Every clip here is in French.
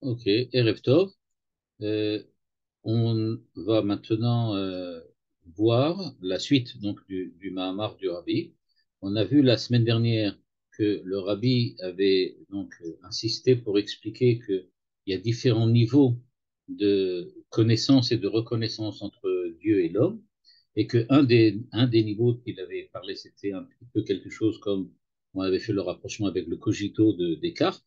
Ok, Erev Tov. Euh, on va maintenant voir la suite donc du Mahamar du Rabbi. On a vu la semaine dernière que le Rabbi avait donc insisté pour expliquer qu'il y a différents niveaux de connaissance et de reconnaissance entre Dieu et l'homme, et que un des niveaux qu'il avait parlé, c'était un petit peu quelque chose comme on avait fait le rapprochement avec le cogito de Descartes.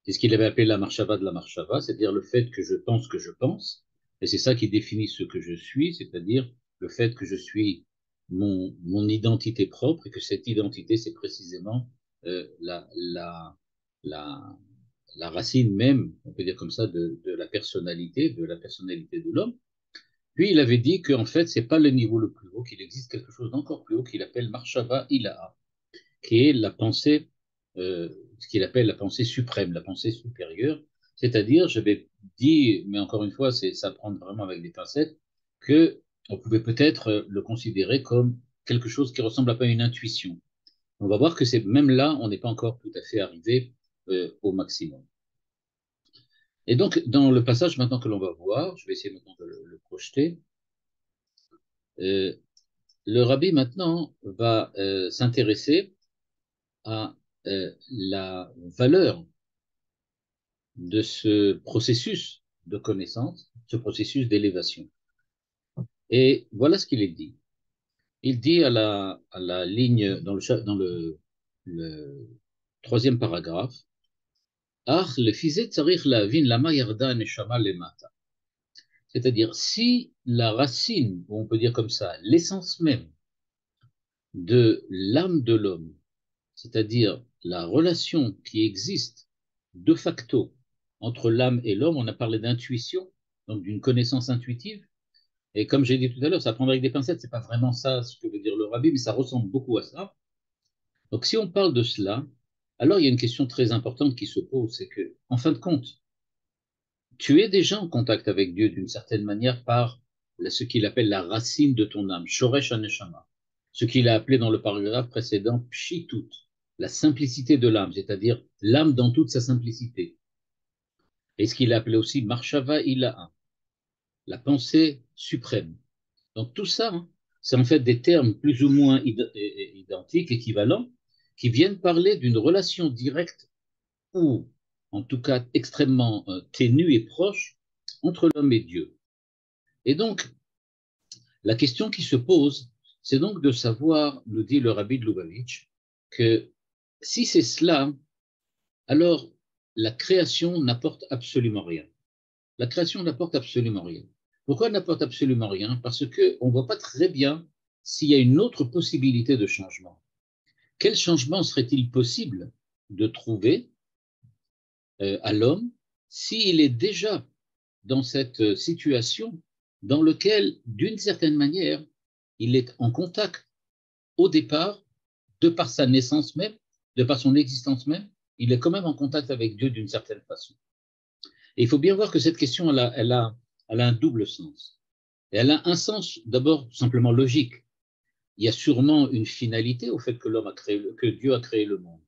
C'est ce qu'il avait appelé la marshava de la marshava, c'est-à-dire le fait que je pense que je pense, et c'est ça qui définit ce que je suis, c'est-à-dire le fait que je suis mon identité propre, et que cette identité, c'est précisément euh, la, la, la, la racine même, on peut dire comme ça, de la personnalité de l'homme. Puis il avait dit qu'en fait, c'est pas le niveau le plus haut, qu'il existe quelque chose d'encore plus haut qu'il appelle marshava ilaha, qui est la pensée, ce qu'il appelle la pensée suprême, la pensée supérieure. C'est-à-dire, j'avais dit, mais encore une fois, c'est ça prend vraiment avec des pincettes, que on pouvait peut-être le considérer comme quelque chose qui ressemble un peu à une intuition. On va voir que c'est même là, on n'est pas encore tout à fait arrivé au maximum. Et donc, dans le passage maintenant que l'on va voir, je vais essayer maintenant de le projeter. Euh, le rabbi maintenant va s'intéresser à la valeur de ce processus de connaissance, ce processus d'élévation. Et voilà ce qu'il est dit. Il dit à la ligne, dans le troisième paragraphe, Ach, le fizet tsarich lavin lama yarda neshama lemata. C'est-à-dire, si la racine, ou on peut dire comme ça, l'essence même de l'âme de l'homme, c'est-à-dire la relation qui existe de facto entre l'âme et l'homme, on a parlé d'intuition, donc d'une connaissance intuitive. Et comme j'ai dit tout à l'heure, ça prend avec des pincettes, c'est pas vraiment ça ce que veut dire le rabbi, mais ça ressemble beaucoup à ça. Donc si on parle de cela, alors il y a une question très importante qui se pose, c'est que, en fin de compte, tu es déjà en contact avec Dieu d'une certaine manière par ce qu'il appelle la racine de ton âme, Shoresh Haneshama, ce qu'il a appelé dans le paragraphe précédent Pshitut, la simplicité de l'âme, c'est-à-dire l'âme dans toute sa simplicité. Et ce qu'il a appelé aussi Marshava Ilaha, la pensée suprême. Donc tout ça, hein, c'est en fait des termes plus ou moins identiques, équivalents, qui viennent parler d'une relation directe ou en tout cas extrêmement ténue et proche entre l'homme et Dieu. Et donc, la question qui se pose, c'est donc de savoir, nous dit le rabbi de Lubavitch, que si c'est cela, alors la création n'apporte absolument rien. La création n'apporte absolument rien. Pourquoi elle n'apporte absolument rien? Parce qu'on ne voit pas très bien s'il y a une autre possibilité de changement. Quel changement serait-il possible de trouver à l'homme s'il est déjà dans cette situation dans laquelle, d'une certaine manière, il est en contact au départ, de par sa naissance même, de par son existence même, il est quand même en contact avec Dieu d'une certaine façon. Et il faut bien voir que cette question, elle a un double sens. Et elle a un sens d'abord simplement logique. Il y a sûrement une finalité au fait que l'homme a créé, que Dieu a créé le monde.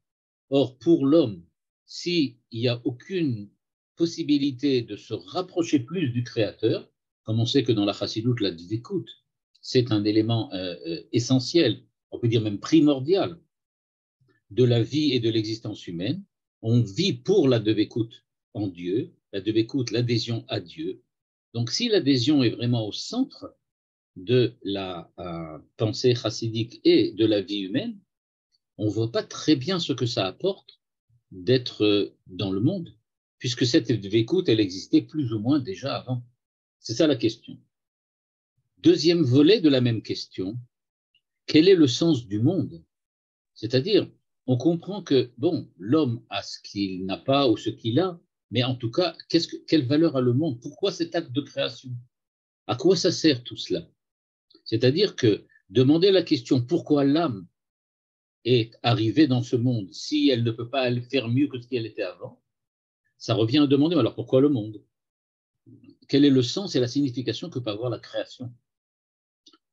Or, pour l'homme, s'il n'y a aucune possibilité de se rapprocher plus du Créateur, comme on sait que dans la chassidoute, la dvikut, c'est un élément essentiel, on peut dire même primordial, de la vie et de l'existence humaine. On vit pour la dvikut en Dieu, la dvikut, l'adhésion à Dieu. Donc, si l'adhésion est vraiment au centre de la pensée chassidique et de la vie humaine, on ne voit pas très bien ce que ça apporte d'être dans le monde, puisque cette écoute, elle existait plus ou moins déjà avant. C'est ça la question. Deuxième volet de la même question, quel est le sens du monde? C'est-à-dire, on comprend que, bon, l'homme a ce qu'il n'a pas ou ce qu'il a, mais en tout cas, quelle valeur a le monde? Pourquoi cet acte de création? À quoi ça sert tout cela? C'est-à-dire que demander la question pourquoi l'âme est arrivée dans ce monde si elle ne peut pas faire mieux que ce qu'elle était avant, ça revient à demander alors pourquoi le monde? Quel est le sens et la signification que peut avoir la création?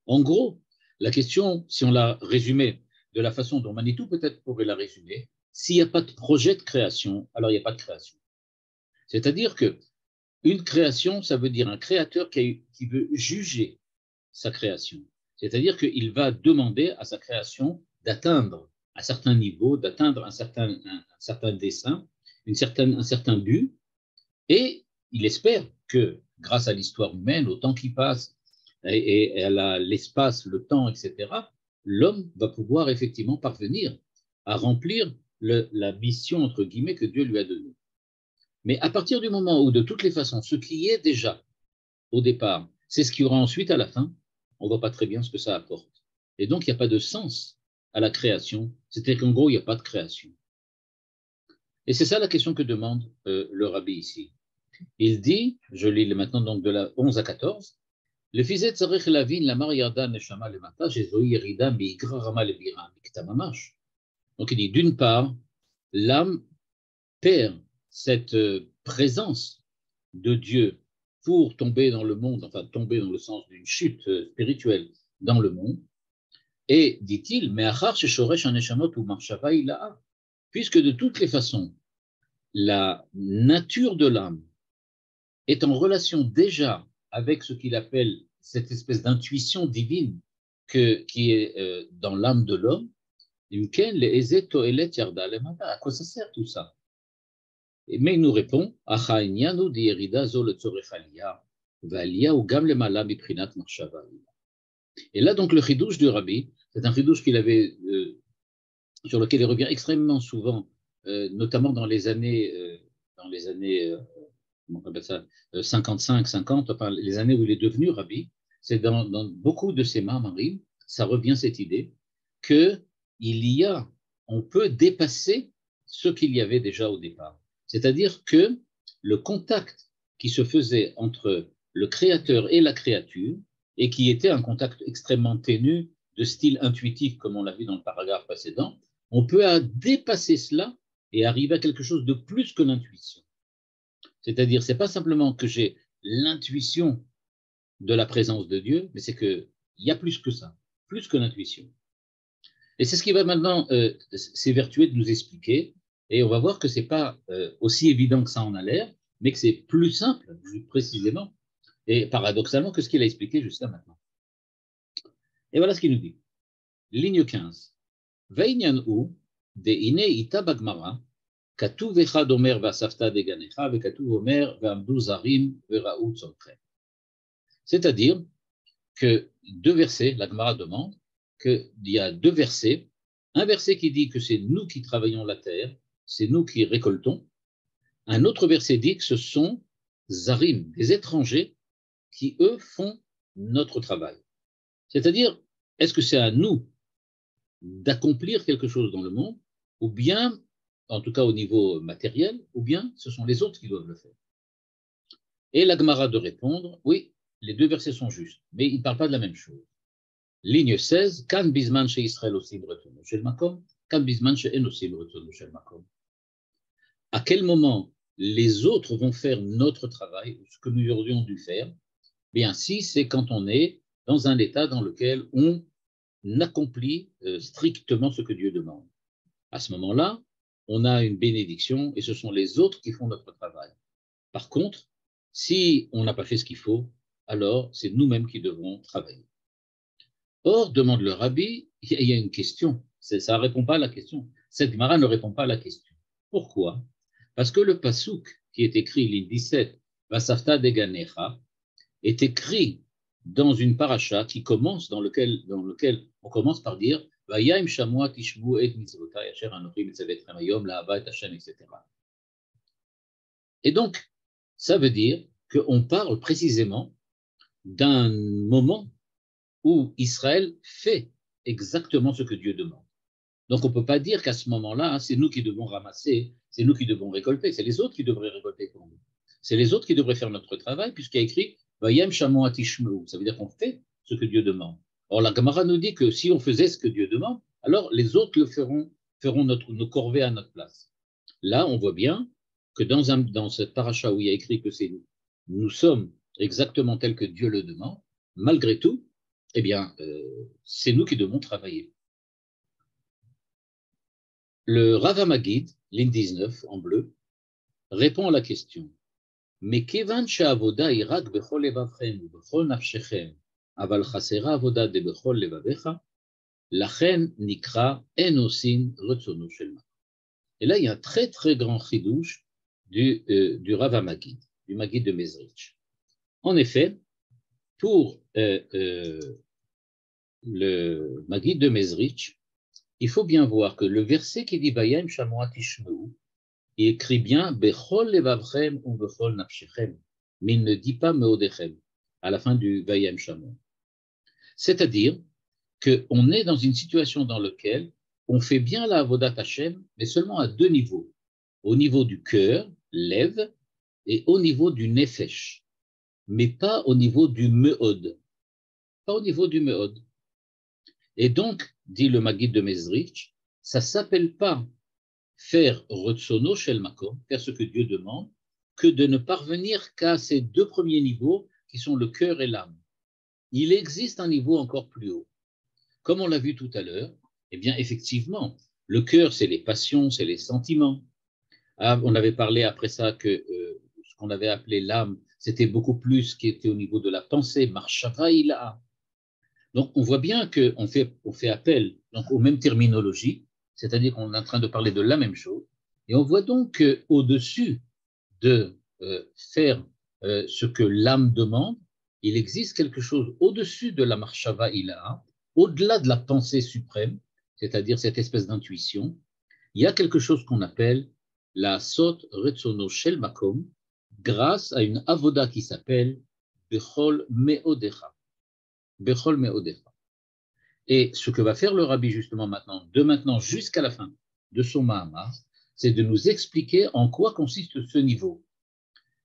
En gros, la question, si on la résumait de la façon dont Manitou peut-être pourrait la résumer, s'il n'y a pas de projet de création, alors il n'y a pas de création. C'est-à-dire que une création, ça veut dire un créateur qui veut juger sa création. C'est-à-dire qu'il va demander à sa création d'atteindre un certain niveau, d'atteindre un certain dessein, un certain but, et il espère que grâce à l'histoire humaine, au temps qui passe, et à l'espace, le temps, etc., l'homme va pouvoir effectivement parvenir à remplir la mission, entre guillemets, que Dieu lui a donnée. Mais à partir du moment où, de toutes les façons, ce qui est déjà au départ, c'est ce qu'il y aura ensuite à la fin, on ne voit pas très bien ce que ça apporte. Et donc, il n'y a pas de sens à la création. C'est-à-dire qu'en gros, il n'y a pas de création. Et c'est ça la question que demande le rabbi ici. Il dit, je lis maintenant donc de la 11 à 14, le fizet tzarech lavin lamar yarda neshama lemata shezoi yerida miikra rama levira mikta mamash. Donc il dit, d'une part, l'âme perd cette présence de Dieu pour tomber dans le monde, enfin tomber dans le sens d'une chute spirituelle dans le monde, et dit-il, mais achar sheshoresh haneshamot ou marshava ilaha, puisque de toutes les façons, la nature de l'âme est en relation déjà avec ce qu'il appelle cette espèce d'intuition divine qui est dans l'âme de l'homme, à quoi ça sert tout ça? Mais il nous répond, et là donc le chidouche du rabbi, c'est un chidouche qu'il avait, sur lequel il revient extrêmement souvent, notamment dans les années comment on appelle ça, 55, 50, enfin, les années où il est devenu rabbi, c'est dans beaucoup de ces mamarim, ça revient cette idée que on peut dépasser ce qu'il y avait déjà au départ. C'est-à-dire que le contact qui se faisait entre le créateur et la créature, et qui était un contact extrêmement ténu, de style intuitif, comme on l'a vu dans le paragraphe précédent, on peut dépasser cela et arriver à quelque chose de plus que l'intuition. C'est-à-dire, ce n'est pas simplement que j'ai l'intuition de la présence de Dieu, mais c'est qu'il y a plus que ça, plus que l'intuition. Et c'est ce qui va maintenant s'évertuer de nous expliquer, et on va voir que ce n'est pas aussi évident que ça en a l'air, mais que c'est plus simple, précisément, et paradoxalement, que ce qu'il a expliqué jusqu'à maintenant. Et voilà ce qu'il nous dit. Ligne 15. Ve'inyan hu de'ine ita bagmara כתוב אחד אומר ואספת דגניך, וכתוב אומר ועמדו זרים וראו צורכם. C'est-à-dire que deux versets, la Gemara demande qu'il y a deux versets, un verset qui dit que c'est nous qui travaillons la terre, c'est nous qui récoltons, un autre verset dit que ce sont zarim, des étrangers, qui eux font notre travail. C'est-à-dire, est-ce que c'est à nous d'accomplir quelque chose dans le monde, ou bien en tout cas au niveau matériel, ou bien ce sont les autres qui doivent le faire. Et la Gemara de répondre, oui, les deux versets sont justes, mais ils ne parlent pas de la même chose. Ligne 16, Kan bisman chez Israël aussi retourne chez le makom, Kan bisman chez En aussi retourne chez le makom. À quel moment les autres vont faire notre travail, ce que nous aurions dû faire? Bien, si c'est quand on est dans un état dans lequel on accomplit strictement ce que Dieu demande. À ce moment-là, on a une bénédiction et ce sont les autres qui font notre travail. Par contre, si on n'a pas fait ce qu'il faut, alors c'est nous-mêmes qui devrons travailler. Or, demande le rabbi, il y a une question. Ça ne répond pas à la question. Cette Gemara ne répond pas à la question. Pourquoi? Parce que le pasouk qui est écrit, ligne 17, Vasafta deganecha, est écrit dans une paracha qui commence, dans lequel on commence par dire Vayim shamua tishmu et mitzvotai asher anochi mitzavetrem hayom la'ava et Hashem, etc. Et donc, ça veut dire qu'on parle précisément d'un moment où Israël fait exactement ce que Dieu demande. Donc, on ne peut pas dire qu'à ce moment-là, c'est nous qui devons ramasser, c'est nous qui devons récolter, c'est les autres qui devraient récolter pour nous. C'est les autres qui devraient faire notre travail, puisqu'il y a écrit Vayem shamua tishmu. Ça veut dire qu'on fait ce que Dieu demande. Or, la Gemara nous dit que si on faisait ce que Dieu demande, alors les autres le feront nos corvées à notre place. Là, on voit bien que dans cette paracha où il y a écrit que c'est nous sommes exactement tels que Dieu le demande, malgré tout, eh bien, c'est nous qui devons travailler. Le Rav HaMaggid, ligne 19, en bleu, répond à la question. Mais kevan she'avoda hi rak bechol levavchem ubechol nafshechem, aval chasera avoda de bechol levavecha, lachen nikra en osin retzono shel makom. Et là, il y a un très très grand chidouche du Rav Maggid, du Maggid de Mezrich. En effet, pour le Maggid de Mezrich, il faut bien voir que le verset qui dit Vayem Shamoa Tishmeu, il écrit bien Bechol levavchem ou Bechol nafshechem, mais il ne dit pas Meodechem à la fin du Vayem Shamoa. C'est-à-dire qu'on est dans une situation dans laquelle on fait bien la Avodat Hashem, mais seulement à deux niveaux. Au niveau du cœur, lève, et au niveau du nefesh, mais pas au niveau du meod. Pas au niveau du meod. Et donc, dit le Maggid de Mezrich, ça ne s'appelle pas faire Retsono Shel Makom, faire ce que Dieu demande, que de ne parvenir qu'à ces deux premiers niveaux qui sont le cœur et l'âme. Il existe un niveau encore plus haut. Comme on l'a vu tout à l'heure, eh bien, effectivement, le cœur, c'est les passions, c'est les sentiments. Ah, on avait parlé après ça que ce qu'on avait appelé l'âme, c'était beaucoup plus ce qui était au niveau de la pensée, Marshava Ilaha. Donc, on voit bien qu'on fait appel donc, aux mêmes terminologies, c'est-à-dire qu'on est en train de parler de la même chose, et on voit donc qu'au-dessus de faire ce que l'âme demande, il existe quelque chose au-dessus de la Marshava Ilaha, au-delà de la pensée suprême, c'est-à-dire cette espèce d'intuition, il y a quelque chose qu'on appelle la Sot Retsono Shel Makom, grâce à une avoda qui s'appelle Bechol Meodecha. Bechol Meodecha. Et ce que va faire le Rabbi justement maintenant, de maintenant jusqu'à la fin de son Mahamar, c'est de nous expliquer en quoi consiste ce niveau.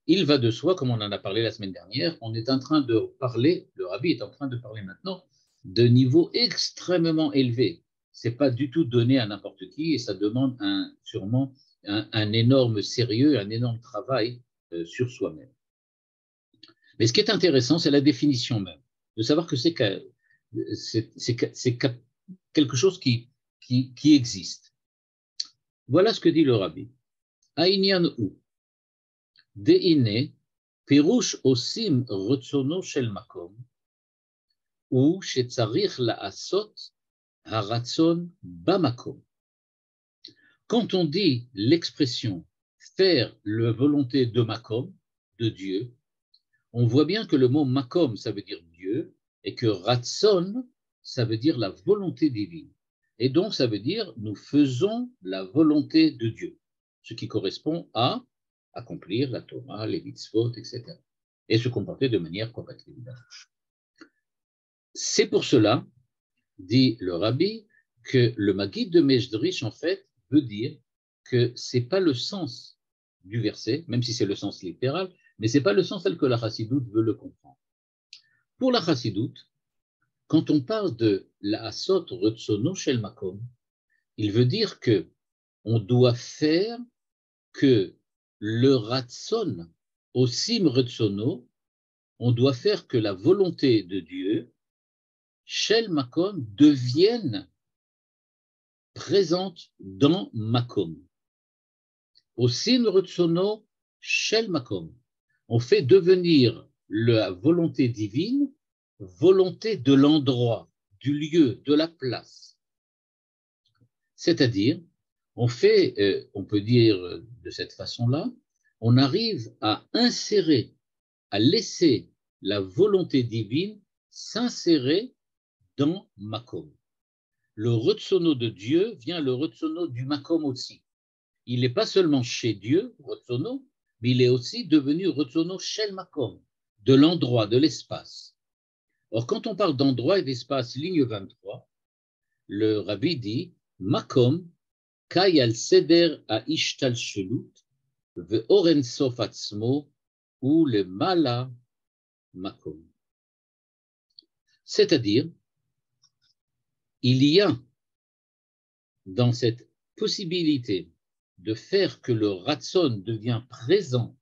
Il va de soi, comme on en a parlé la semaine dernière, on est en train de parler, le Rabbi est en train de parler maintenant de niveaux extrêmement élevés. Ce n'est pas du tout donné à n'importe qui et ça demande sûrement un énorme sérieux, un énorme travail sur soi-même. Mais ce qui est intéressant, c'est la définition même, de savoir que c'est quelque chose qui existe. Voilà ce que dit le Rabbi. Aïnyan ou Deine, Pirouche osim retsono shel makom, ou shetzarich la'asot haratson bamakom. Quand on dit l'expression faire la volonté de makom, de Dieu, on voit bien que le mot makom, ça veut dire Dieu, et que ratson, ça veut dire la volonté divine. Et donc, ça veut dire nous faisons la volonté de Dieu, ce qui correspond à accomplir la Torah, les mitzvot, etc. Et se comporter de manière correcte, évidemment. C'est pour cela, dit le Rabbi, que le Maggid de Mezrich, en fait, veut dire que ce n'est pas le sens du verset, même si c'est le sens littéral, mais ce n'est pas le sens tel que la Chassidoute veut le comprendre. Pour la Chassidoute, quand on parle de la Asot Retsono Shel Makom, il veut dire que on doit faire que le Ratson, Osim Retsono, on doit faire que la volonté de Dieu, Shel Makom, devienne présente dans Makom. Osim Retsono Shel Makom. On fait devenir la volonté divine, volonté de l'endroit, du lieu, de la place. C'est-à-dire, on peut dire de cette façon-là, on arrive à insérer, à laisser la volonté divine s'insérer dans Makom. Le Retsono de Dieu vient le Retsono du Makom aussi. Il n'est pas seulement chez Dieu, Retsono, mais il est aussi devenu Retsono Shel Makom, de l'endroit, de l'espace. Or, quand on parle d'endroit et d'espace, ligne 23, le Rabbi dit Makom, Kai al seder a ishtal shelut, ve oren sof atzmo, ou le mala makom. C'est-à-dire, il y a dans cette possibilité de faire que le ratson devient présent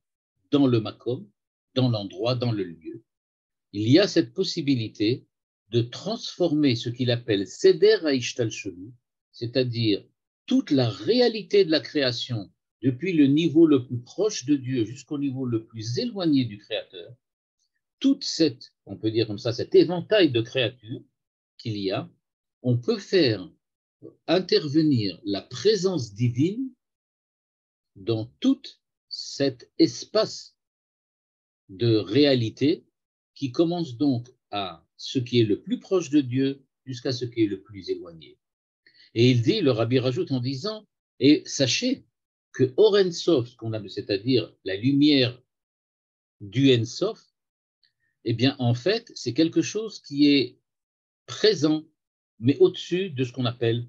dans le makom, dans l'endroit, dans le lieu, il y a cette possibilité de transformer ce qu'il appelle seder a ishtal shelut, c'est-à-dire toute la réalité de la création depuis le niveau le plus proche de Dieu jusqu'au niveau le plus éloigné du Créateur, toute cette, on peut dire comme ça, cet éventail de créatures qu'il y a, on peut faire intervenir la présence divine dans tout cet espace de réalité qui commence donc à ce qui est le plus proche de Dieu jusqu'à ce qui est le plus éloigné. Et il dit, le rabbi rajoute en disant, et sachez que Or Sof, c'est-à-dire la lumière du En Sof, eh bien en fait c'est quelque chose qui est présent, mais au-dessus de ce qu'on appelle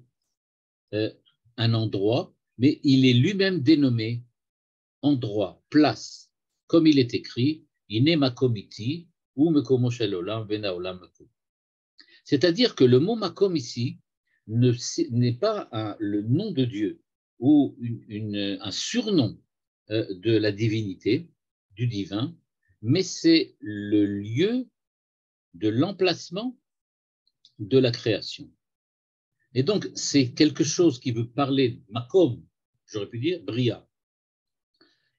un endroit, mais il est lui-même dénommé endroit, place, comme il est écrit, Ine makom iti, ou mekomo shel olam vena olam mekom. C'est-à-dire que le mot makom ici n'est pas le nom de Dieu ou un surnom de la divinité, du divin, mais c'est le lieu de l'emplacement de la création. Et donc, c'est quelque chose qui veut parler makom, j'aurais pu dire bria.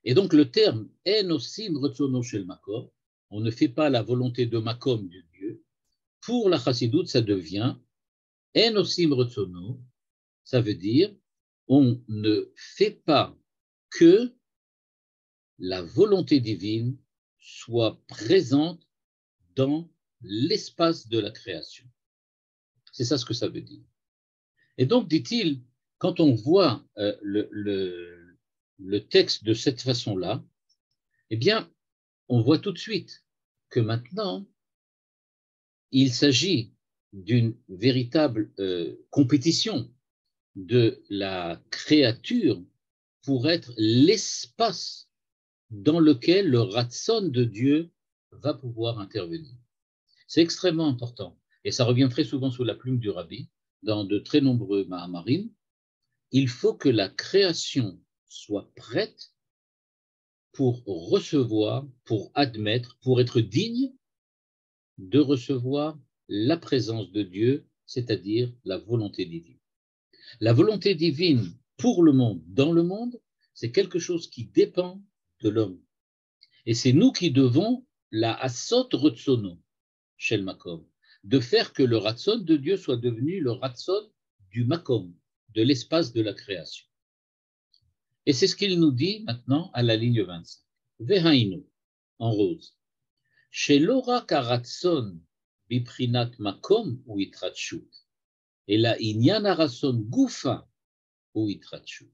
Et donc, le terme en osim retsono shel makom, on ne fait pas la volonté de makom de Dieu. Pour la chassidoute, ça devient en osim retsono, ça veut dire on ne fait pas que la volonté divine soit présente dans l'espace de la création. C'est ça ce que ça veut dire. Et donc, dit-il, quand on voit le texte de cette façon-là, eh bien, on voit tout de suite que maintenant, il s'agit d'une véritable compétition de la créature pour être l'espace dans lequel le ratson de Dieu va pouvoir intervenir. C'est extrêmement important. Et ça revient très souvent sous la plume du rabbi, dans de très nombreux mahamarim. Il faut que la création soit prête pour recevoir, pour admettre, pour être digne de recevoir la présence de Dieu, c'est-à-dire la volonté divine. La volonté divine pour le monde, dans le monde, c'est quelque chose qui dépend de l'homme. Et c'est nous qui devons la asot rotsono, shel makom, de faire que le ratson de Dieu soit devenu le ratson du makom, de l'espace de la création. Et c'est ce qu'il nous dit maintenant à la ligne 25. Vehainu, en rose. Shelora karatson biprinat makom ou itratshut. Et la inyan arason gufa ou itratshut.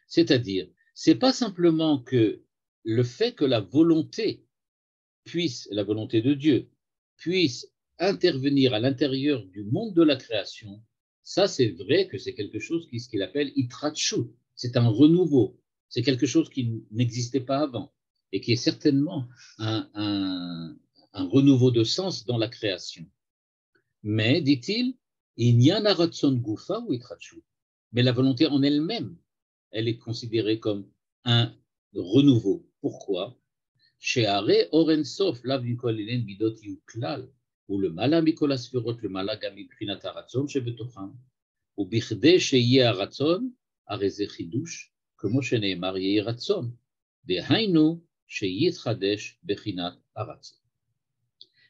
C'est-à-dire, c'est pas simplement que le fait que la volonté de Dieu, puisse intervenir à l'intérieur du monde de la création, ça c'est vrai que c'est quelque chose qu'il appelle itratshut, c'est un renouveau, c'est quelque chose qui n'existait pas avant et qui est certainement un renouveau de sens dans la création. Mais, dit-il, il n'y a n'a ratson gufa ou itratshut. Mais la volonté en elle-même, elle est considérée comme un renouveau. Pourquoi? שהרי אור אינסוף לאו מכל אילן מידות יהיו כלל, ולמעלה מכל הספירות למעלה גם מבחינת הרצון שבתוכם, ובכדי שיהיה הרצון, הרי זה חידוש, כמו שנאמר יהי רצון, דהיינו שיתחדש בחינת הרצון.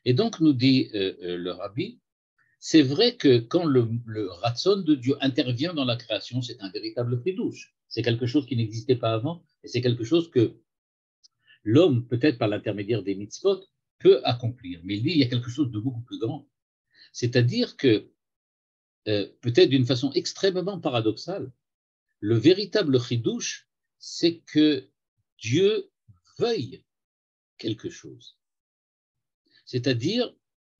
Et donc nous dit le rabbi, c'est vrai que quand le ratson de Dieu intervient dans la création, c'est un véritable chidouche, c'est quelque chose qui n'existait pas avant, et c'est quelque chose que l'homme, peut-être par l'intermédiaire des mitzvot, peut accomplir. Mais il dit, il y a quelque chose de beaucoup plus grand. C'est-à-dire que, peut-être d'une façon extrêmement paradoxale, le véritable chidouche, c'est que Dieu veuille quelque chose. C'est-à-dire,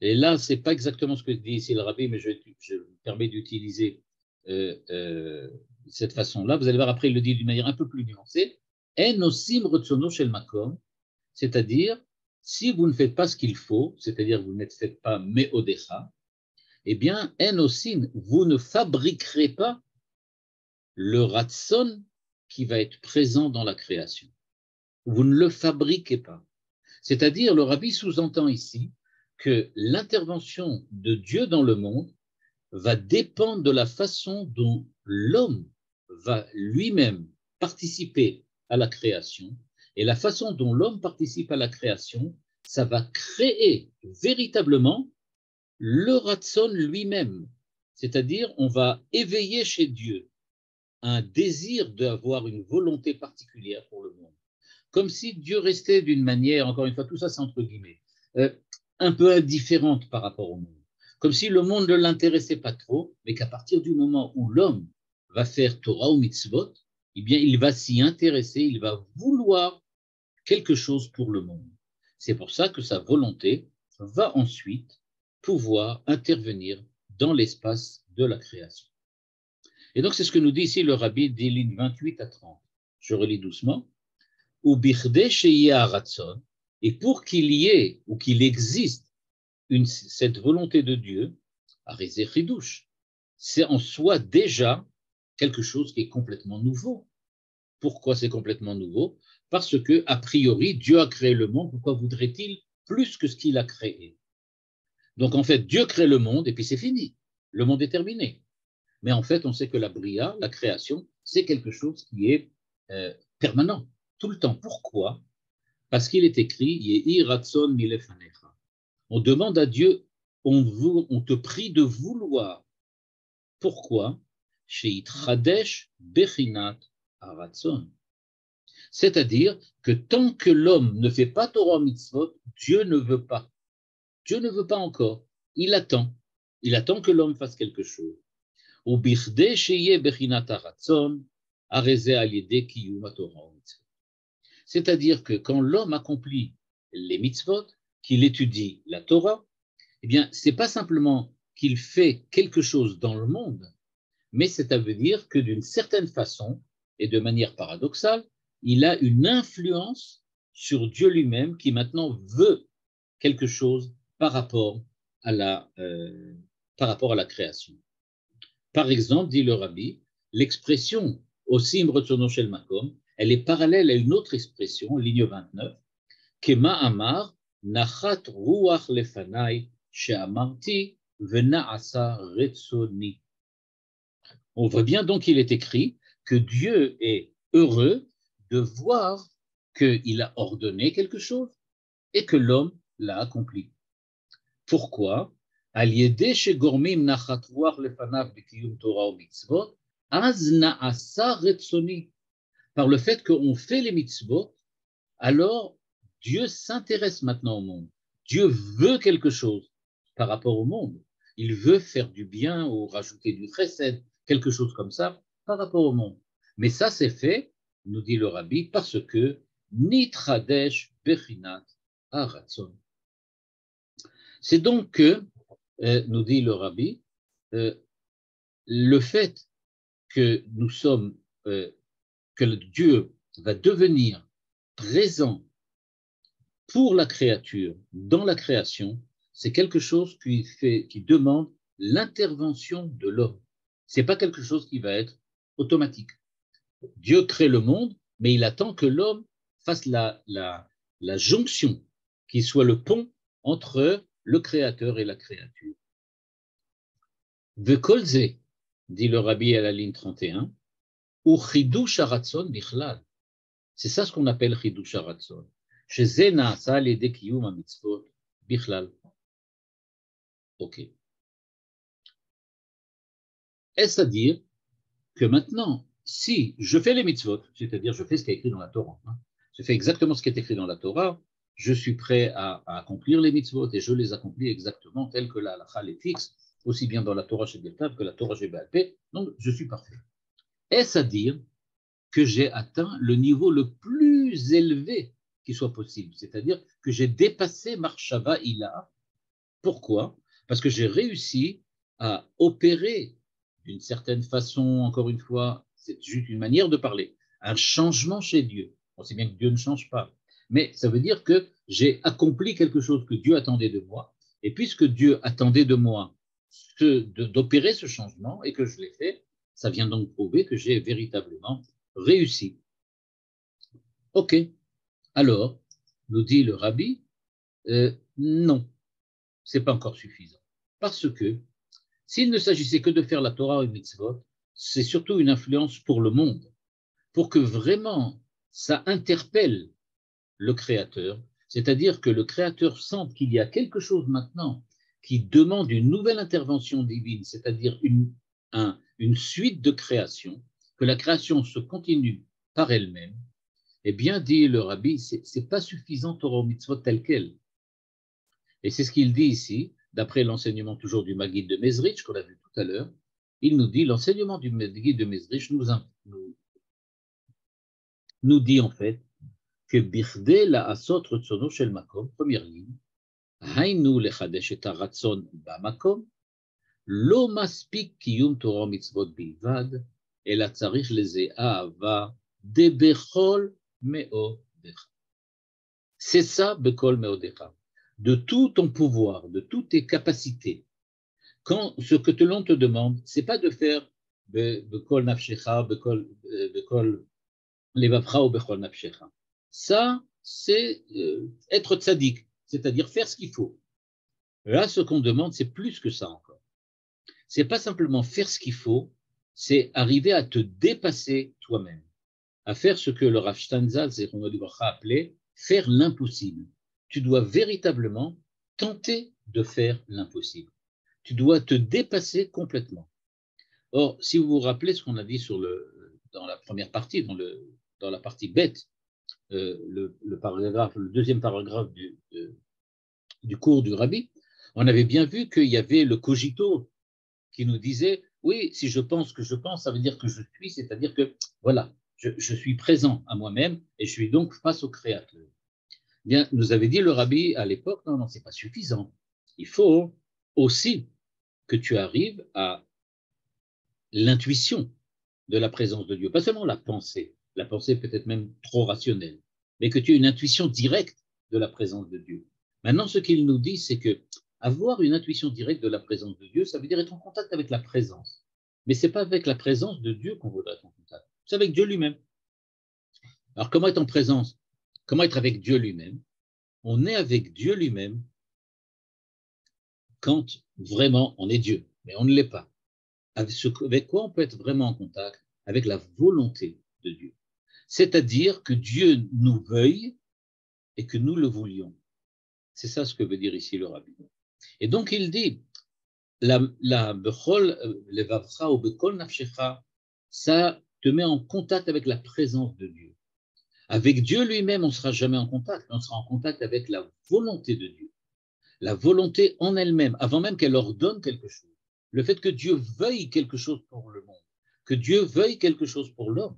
et là, ce n'est pas exactement ce que dit ici le rabbi, mais je me permets d'utiliser cette façon-là. Vous allez voir, après, il le dit d'une manière un peu plus nuancée. En osim retsono shel makom, c'est-à-dire, si vous ne faites pas ce qu'il faut, c'est-à-dire vous ne faites pas meodecha, eh bien, en osim, vous ne fabriquerez pas le ratson qui va être présent dans la création. Vous ne le fabriquez pas. C'est-à-dire, le rabbi sous-entend ici que l'intervention de Dieu dans le monde va dépendre de la façon dont l'homme va lui-même participer à la création. Et la façon dont l'homme participe à la création, ça va créer véritablement le Ratson lui-même. C'est-à-dire, on va éveiller chez Dieu un désir d'avoir une volonté particulière pour le monde. Comme si Dieu restait d'une manière, encore une fois, tout ça c'est entre guillemets, euh, un peu indifférente par rapport au monde. Comme si le monde ne l'intéressait pas trop, mais qu'à partir du moment où l'homme va faire Torah ou mitzvot, eh bien, il va s'y intéresser, il va vouloir quelque chose pour le monde. C'est pour ça que sa volonté va ensuite pouvoir intervenir dans l'espace de la création. Et donc, c'est ce que nous dit ici le rabbi des lignes 28 à 30. Je relis doucement. Ou birde sheyeh ratson, et pour qu'il y ait ou qu'il existe cette volonté de Dieu, arizé chidouche, c'est en soi déjà quelque chose qui est complètement nouveau. Pourquoi c'est complètement nouveau? Parce que, a priori, Dieu a créé le monde. Pourquoi voudrait-il plus que ce qu'il a créé? Donc, en fait, Dieu crée le monde et puis c'est fini. Le monde est terminé. Mais en fait, on sait que la bria, la création, c'est quelque chose qui est permanent, tout le temps. Pourquoi? Parce qu'il est écrit, Yehi ratson milefanecha. On demande à Dieu, on te prie de vouloir. Pourquoi? Sheitradesh bechinat haratson. C'est-à-dire que tant que l'homme ne fait pas Torah mitzvot, Dieu ne veut pas. Dieu ne veut pas encore. Il attend. Il attend que l'homme fasse quelque chose. C'est-à-dire que quand l'homme accomplit les mitzvot, qu'il étudie la Torah, eh bien, c'est pas simplement qu'il fait quelque chose dans le monde, mais c'est à dire que d'une certaine façon, et de manière paradoxale, il a une influence sur Dieu lui-même qui maintenant veut quelque chose par rapport à la création. Par exemple, dit le rabbi, l'expression Osim Retzono Shel Makom, elle est parallèle à une autre expression, ligne 29, Kema Amar, Nachat Ruach Lefanai, Sheamarti, Venaasa Retzoni. On voit bien donc qu'il est écrit que Dieu est heureux de voir qu'il a ordonné quelque chose et que l'homme l'a accompli. Pourquoi? Par le fait qu'on fait les mitzvot, alors Dieu s'intéresse maintenant au monde. Dieu veut quelque chose par rapport au monde. Il veut faire du bien ou rajouter du chesed, quelque chose comme ça par rapport au monde. Mais ça c'est fait, nous dit le rabbi, parce que nitradesh bechinat haratzon. C'est donc que, nous dit le rabbi, le fait que nous sommes, que Dieu va devenir présent pour la créature, dans la création, c'est quelque chose qui demande l'intervention de l'homme. C'est pas quelque chose qui va être automatique. Dieu crée le monde, mais il attend que l'homme fasse la jonction, qui soit le pont entre le créateur et la créature. Vekolze, dit le rabbi à la ligne 31, ou chidush haratzon bichlal. C'est ça ce qu'on appelle chidush haratzon. Sheze naasa l'ede kiyum hamitzvot bichlal. Ok. Est-ce à dire que maintenant, si je fais les mitzvot, c'est-à-dire je fais ce qui est écrit dans la Torah, je fais exactement ce qui est écrit dans la Torah, je suis prêt à accomplir les mitzvot et je les accomplis exactement tel que la halakha les fixe, aussi bien dans la Torah chez Beltav que la Torah chez Baalpé, donc je suis parfait. Est-ce à dire que j'ai atteint le niveau le plus élevé qui soit possible, c'est-à-dire que j'ai dépassé Marshava Ila? Pourquoi? Parce que j'ai réussi à opérer d'une certaine façon, encore une fois, c'est juste une manière de parler, un changement chez Dieu. On sait bien que Dieu ne change pas, mais ça veut dire que j'ai accompli quelque chose que Dieu attendait de moi, et puisque Dieu attendait de moi d'opérer ce changement et que je l'ai fait, ça vient donc prouver que j'ai véritablement réussi. Ok, alors, nous dit le rabbi, non, c'est pas encore suffisant. Parce que s'il ne s'agissait que de faire la Torah et le mitzvot, c'est surtout une influence pour le monde. pour que vraiment ça interpelle le Créateur, c'est-à-dire que le Créateur sente qu'il y a quelque chose maintenant qui demande une nouvelle intervention divine, c'est-à-dire une suite de création, que la création se continue par elle-même, eh bien, dit le Rabbi, c'est pas suffisant Torah mitzvot tel quel. Et c'est ce qu'il dit ici, d'après l'enseignement toujours du Maguide de Mezrich, qu'on a vu tout à l'heure. Il nous dit, l'enseignement du Maguide de Mezrich nous dit en fait que Birde la asot rutzono shel makom, première ligne, haynu lechadesh et haratzon bamakom, lo maspik kiyum Torah mitzvot bilvad, אלא צריך לזה אהבה דבכל מאודיך. C'est ça, Bekol Meodecha. De tout ton pouvoir, de toutes tes capacités. Quand ce que l'on te demande, c'est pas de faire Bekol Nafshecha, Bekol Levavcha ou Bekol Nafshecha. Ça, c'est être tzaddik, c'est-à-dire faire ce qu'il faut. Là, ce qu'on demande, c'est plus que ça encore. C'est pas simplement faire ce qu'il faut, c'est arriver à te dépasser toi-même, à faire ce que le Rav Shtanzal, appelait faire l'impossible. Tu dois véritablement tenter de faire l'impossible. Tu dois te dépasser complètement. Or, si vous vous rappelez ce qu'on a dit dans la première partie, dans la partie bête, le deuxième paragraphe du cours du Rabbi, on avait bien vu qu'il y avait le cogito qui nous disait, oui, si je pense que je pense, ça veut dire que je suis, c'est-à-dire que, voilà, je suis présent à moi-même et je suis donc face au Créateur. Bien, nous avait dit le Rabbi à l'époque, non, c'est pas suffisant. Il faut aussi que tu arrives à l'intuition de la présence de Dieu, pas seulement la pensée peut-être même trop rationnelle, mais que tu aies une intuition directe de la présence de Dieu. Maintenant, ce qu'il nous dit, c'est que avoir une intuition directe de la présence de Dieu, ça veut dire être en contact avec la présence. Mais ce n'est pas avec la présence de Dieu qu'on voudrait être en contact, c'est avec Dieu lui-même. Alors, comment être en présence? Comment être avec Dieu lui-même? On est avec Dieu lui-même quand vraiment on est Dieu, mais on ne l'est pas. Avec quoi on peut être vraiment en contact? Avec la volonté de Dieu. C'est-à-dire que Dieu nous veuille et que nous le voulions. C'est ça ce que veut dire ici le Rabbi. Et donc il dit, bechol levavcha ou bekol nafshecha, ça te met en contact avec la présence de Dieu. Avec Dieu lui-même, on ne sera jamais en contact, on sera en contact avec la volonté de Dieu. La volonté en elle-même, avant même qu'elle ordonne quelque chose. Le fait que Dieu veuille quelque chose pour le monde, que Dieu veuille quelque chose pour l'homme.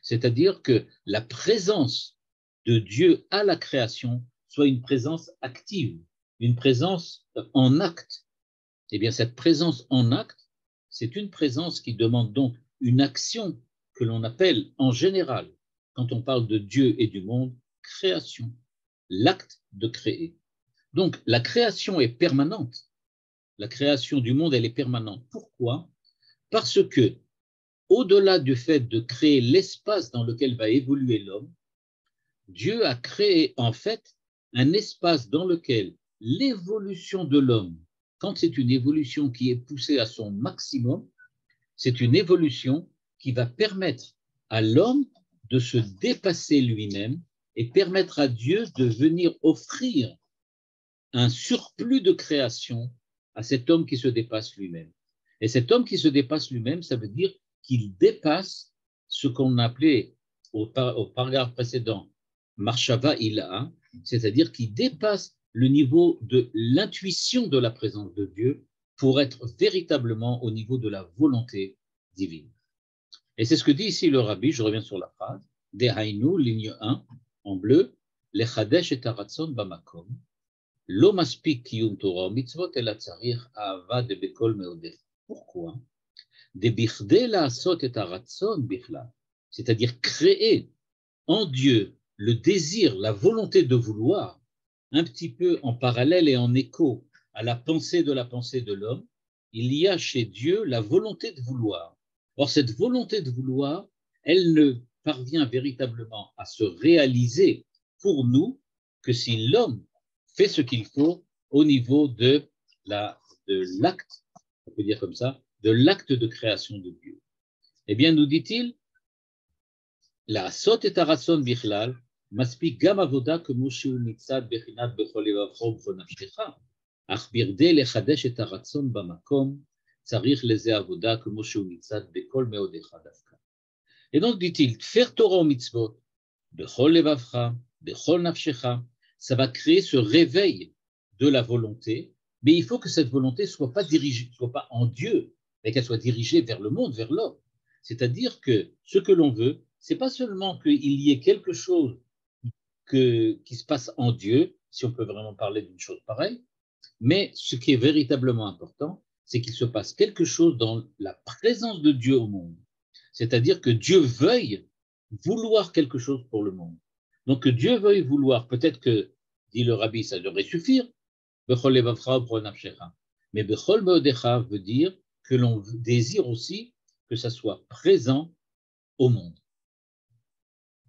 C'est-à-dire que la présence de Dieu à la création soit une présence active, une présence en acte. Eh bien, cette présence en acte, c'est une présence qui demande donc une action que l'on appelle en général, quand on parle de Dieu et du monde, création, l'acte de créer. Donc, la création est permanente. La création du monde, elle est permanente. Pourquoi? Parce que, au-delà du fait de créer l'espace dans lequel va évoluer l'homme, Dieu a créé en fait un espace dans lequel l'évolution de l'homme, quand c'est une évolution qui est poussée à son maximum, c'est une évolution qui va permettre à l'homme de se dépasser lui-même et permettre à Dieu de venir offrir un surplus de création à cet homme qui se dépasse lui-même. Et cet homme qui se dépasse lui-même, ça veut dire qu'il dépasse ce qu'on appelait au paragraphe précédent Marshava Ilaha, c'est-à-dire qu'il dépasse le niveau de l'intuition de la présence de Dieu pour être véritablement au niveau de la volonté divine. Et c'est ce que dit ici le Rabbi, je reviens sur la phrase, Dehainu, ligne 1, en bleu, Lechadesh et Taratzon Bamakom, Lo maspik kiyum Torah mitzvot ela tzarich ahava de bekol meodech. Pourquoi? De bichdei la'asot et haratzon bichlal, c'est-à-dire créer en Dieu le désir, la volonté de vouloir, un petit peu en parallèle et en écho à la pensée de l'homme, il y a chez Dieu la volonté de vouloir. Or, cette volonté de vouloir, elle ne parvient véritablement à se réaliser pour nous que si l'homme fait ce qu'il faut au niveau de l'acte, on peut dire comme ça, de l'acte de création de Dieu. Eh bien, nous dit-il, לעשות את הרצון בכלל, מספיק גם עבודה כמו שהוא מצד בחינת בכל לבבך ובכל נפשך, אך בכדי לחדש את הרצון במקום, צריך לזה עבודה כמו שהוא מצד בכל מאודיך דווקא. Et donc, dit-il, faire Torah aux mitzvot, bechol levavcha, bechol nafshecha, ça va créer ce réveil de la volonté, mais il faut que cette volonté soit pas dirigée, soit pas en Dieu, mais qu'elle soit dirigée vers le monde, vers l'homme. C'est-à-dire que ce que l'on veut, c'est pas seulement qu'il y ait quelque chose qui se passe en Dieu, si on peut vraiment parler d'une chose pareille, mais ce qui est véritablement important, c'est qu'il se passe quelque chose dans la présence de Dieu au monde. C'est-à-dire que Dieu veuille vouloir quelque chose pour le monde. Donc que Dieu veuille vouloir, peut-être que, dit le rabbi, ça devrait suffire, mais Bechol Meodecha veut dire que l'on désire aussi que ça soit présent au monde.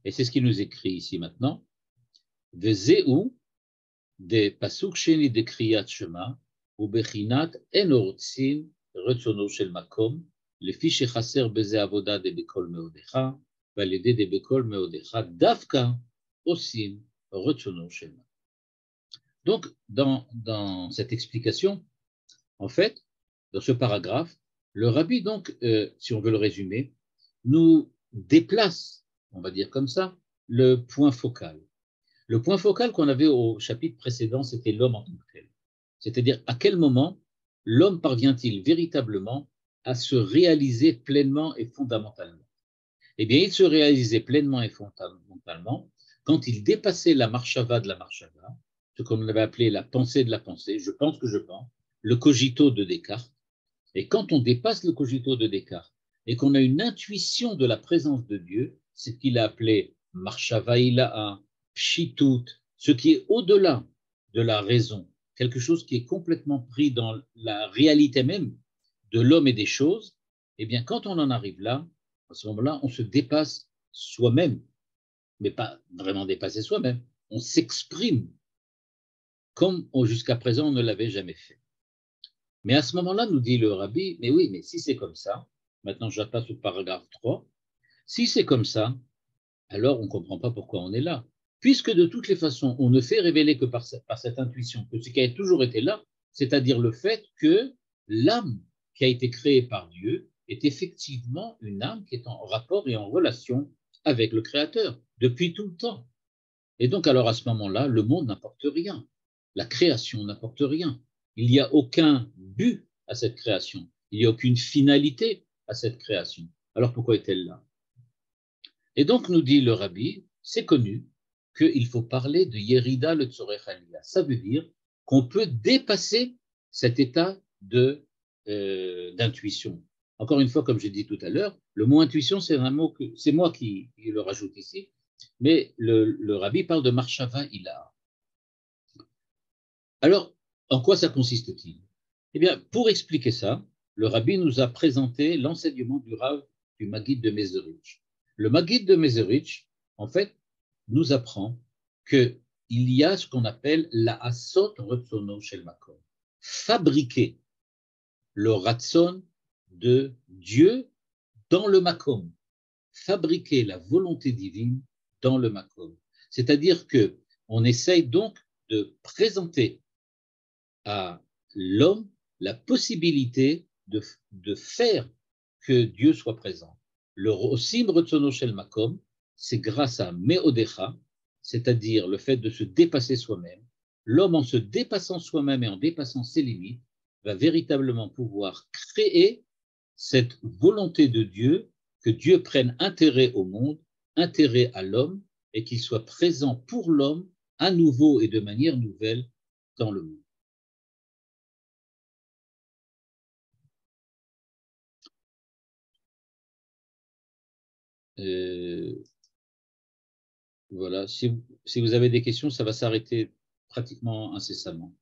Et c'est ce qu'il nous écrit ici maintenant. Vezeu de pasuk sheni de kriyat shema ou bechinat en ortsin retzono shel makom lefi shechaser beze avoda de bekol meodecha ועל ידי דבכל מאודיך דווקא עושים רצונו של מה. Donc, dans cette explication, en fait, dans ce paragraphe, le rabbi, donc, si on veut le résumer, nous déplace, on va dire comme ça, le point focal. Le point focal qu'on avait au chapitre précédent, c'était l'homme en tant que tel. C'est-à-dire, à quel moment l'homme parvient-il véritablement à se réaliser pleinement et fondamentalement? Eh bien, il se réalisait pleinement et fondamentalement quand il dépassait la marshava de la marshava, ce qu'on avait appelé la pensée de la pensée, je pense que je pense, le cogito de Descartes. Et quand on dépasse le cogito de Descartes et qu'on a une intuition de la présence de Dieu, c'est ce qu'il a appelé marshava ilaha, pshitut, ce qui est au-delà de la raison, quelque chose qui est complètement pris dans la réalité même de l'homme et des choses, eh bien, quand on en arrive là, à ce moment-là, on se dépasse soi-même, mais pas vraiment dépasser soi-même. On s'exprime comme jusqu'à présent on ne l'avait jamais fait. Mais à ce moment-là, nous dit le rabbi, mais oui, mais si c'est comme ça, maintenant je passe au paragraphe 3, si c'est comme ça, alors on ne comprend pas pourquoi on est là. Puisque de toutes les façons, on ne fait révéler que par cette intuition que ce qui a toujours été là, c'est-à-dire le fait que l'âme qui a été créée par Dieu est effectivement une âme qui est en rapport et en relation avec le Créateur depuis tout le temps. Et donc alors à ce moment-là, le monde n'apporte rien, la création n'apporte rien. Il n'y a aucun but à cette création, il n'y a aucune finalité à cette création. Alors pourquoi est-elle là? Et donc nous dit le rabbi, c'est connu qu'il faut parler de Yerida le Tzorech Aliyah. Ça veut dire qu'on peut dépasser cet état d'intuition. Encore une fois, comme j'ai dit tout à l'heure, le mot intuition, c'est un mot que c'est moi qui le rajoute ici, mais le rabbi parle de Marshava Ilah. Alors, en quoi ça consiste-t-il? Eh bien, pour expliquer ça, le rabbi nous a présenté l'enseignement du Rav du Maggid de Mezerich. Le Maggid de Mezerich, en fait, nous apprend qu'il y a ce qu'on appelle la asot retsono shel makom, fabriquer le ratson de Dieu dans le makom, fabriquer la volonté divine dans le makom. C'est-à-dire que on essaye donc de présenter à l'homme la possibilité de faire que Dieu soit présent. Le Osim Retsono Shel Makom, c'est grâce à Meodecha, c'est-à-dire le fait de se dépasser soi-même. L'homme, en se dépassant soi-même et en dépassant ses limites, va véritablement pouvoir créer cette volonté de Dieu, que Dieu prenne intérêt au monde, intérêt à l'homme, et qu'il soit présent pour l'homme à nouveau et de manière nouvelle dans le monde. Voilà, si vous avez des questions, ça va s'arrêter pratiquement incessamment.